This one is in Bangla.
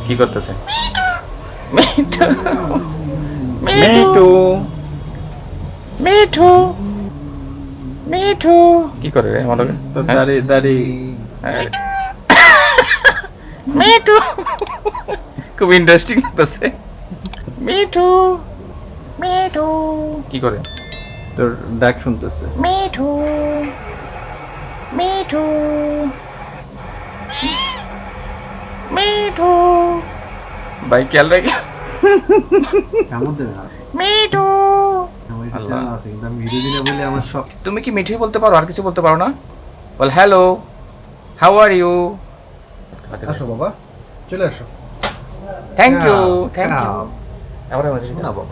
কি করতেছে? মিঠু মিঠু মিঠু মিঠু কি করে রে আমার লগে? তো দাড়ি মিঠু খুব ইন্টারেস্টিং লাগতেছে। মিঠু মিঠু কি করে? তোর ডাক শুনতেছে। মিঠু মিঠু মিঠু ভাই খেয়াল রাখি। কেমন দেবে না মিঠু আমার একটা আল্লাহ। চ্যানেল আছে কিন্তু আমি ভিডিও দিনে বলে আমার সব তুমি কি মিঠুই বলতে পারো, আর কিছু বলতে পারো না? বল হ্যালো, হাউ আর ইউ? আসো বাবা চলে আসো থ্যাংক ইউ থ্যাংক ইউ। খাও। আবার না বাবা